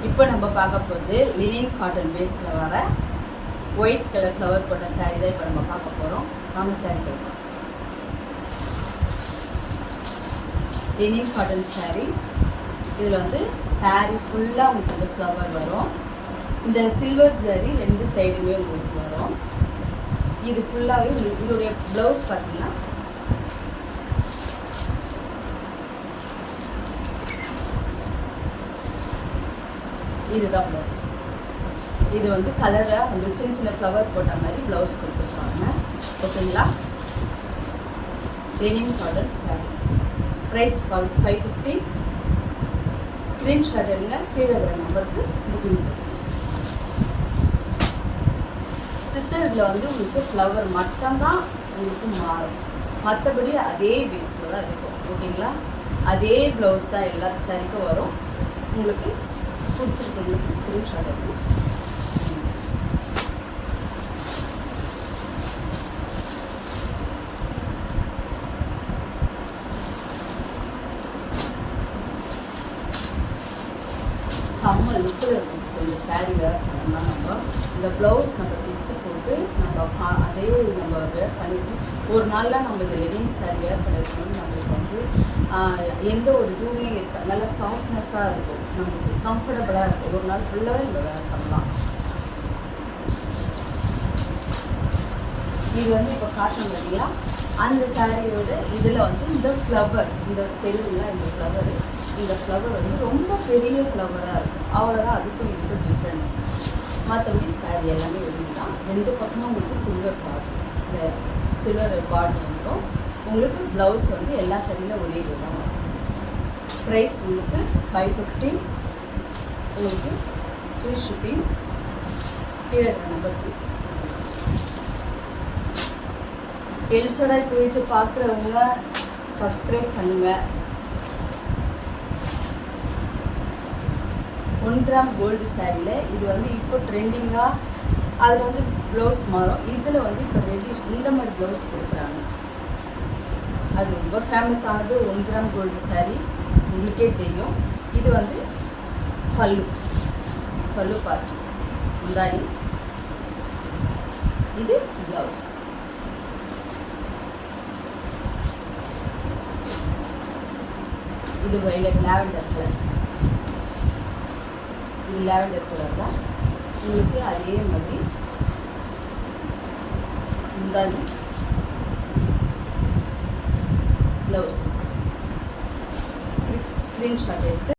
இப்போ நம்ம பார்க்க போகிறது லினன் காட்டன் பேஸில் வர ஒயிட் கலர் ஃப்ளவர் போட்ட சாரீ தான் இப்போ நம்ம பார்க்க போகிறோம். வாங்க சாரீ போடுறோம். Linen cotton sari. இதில் வந்து சாரீ ஃபுல்லாக உங்களுக்கு வந்து ஃப்ளவர் வரும். இந்த சில்வர் சாரீ ரெண்டு சைடுமே உங்களுக்கு வரும். இது ஃபுல்லாகவே உங்களுக்கு இதோடைய ப்ளவுஸ் பார்த்தீங்கன்னா இதுதான் ப்ளவுஸ். இது வந்து கலராக வந்து சின்ன சின்ன ஃப்ளவர் போட்ட மாதிரி ப்ளவுஸ் கொடுத்துருக்காங்க. ஓகேங்களா? Linen cotton sari. Price 550. Screenshot எடுங்க. கீழே இருக்கிற நம்பருக்கு புக்கிங் பண்ணுங்க. சிஸ்டர் இதில் வந்து உங்களுக்கு ஃப்ளவர் மட்டும்தான் உங்களுக்கு மாறும். மற்றபடி அதே பேஸில் தான் இருக்கும். ஓகேங்களா? அதே ப்ளவுஸ் தான் எல்லா சாரிக்கும் வரும். உங்களுக்கு பிடிச்சிருக்கவங்களுக்கு ஸ்க்ரீன்ஷாட் எடுக்கும். செம்ம லுக்கில் இருக்கும். இந்த சாரீ வேர் பண்ணோம்னா நம்ம இந்த ப்ளவுஸ் நம்ம தைச்சு போட்டு நம்ம அதே நம்ம வேர் பண்ணிட்டு ஒரு நாளில் நம்ம இந்த லினன் சாரீ வேர் பண்ணிருக்கோம்னு நம்மளுக்கு வந்து எந்த ஒரு இதுவுமே இருக்காது. நல்லா சாஃப்ட்னஸாக இருக்கும். நம்மளுக்கு கம்ஃபர்டபுளாக இருக்கும். ஒரு நாள் ஃபுல்லாகவே நம்ம வேர் பண்ணலாம். இது வந்து இப்போ காட்டன் இல்லையா, அந்த சாரியோட இதில் வந்து இந்த ஃப்ளவர், இந்த பெருவில் இந்த ஃப்ளவர் வந்து ரொம்ப பெரிய ஃப்ளவராக இருக்கும். அவ்வளோதான். அதுக்கும் இதுக்கும் டிஃப்ரென்ஸ். மற்றபடி சாரீ எல்லாமே வெளியே தான். ரெண்டு பக்கமும் உங்களுக்கு சில்வர் பார்டர் வந்துடும். உங்களுக்கு ப்ளவுஸ் வந்து எல்லா சாரியில் ஒரே இது தான் வரும். ப்ரைஸ் உங்களுக்கு 550. உங்களுக்கு ஃப்ரீ ஷிப்பிங். கீழே நம்பருக்கு எலிசோட பேஜை பார்க்குறவங்க சப்ஸ்கிரைப் பண்ணுங்கள். 1 கிராம் கோல்டு சாரியில் இது வந்து இப்போ ட்ரெண்டிங்காக அதில் வந்து ப்ளவுஸ் மாறும். இதில் வந்து இப்போ ரெடிஷ் இந்த மாதிரி ப்ளவுஸ் கொடுக்குறாங்க. அது ரொம்ப ஃபேமஸ் ஆனது 1 கிராம் கோல்டு சாரீ. உங்களுக்கே தெரியும். இது வந்து பல்லு பார்ட் முந்தாடி. இது ப்ளவுஸ். இது வயலட் லாவெண்டர் கலர். இது லாவெண்டர் கலர் தான். உங்களுக்கு அதே மாதிரி முந்தாடி ப்ளவுஸ். ஸ்க்ரீன்ஷாட் எடுத்து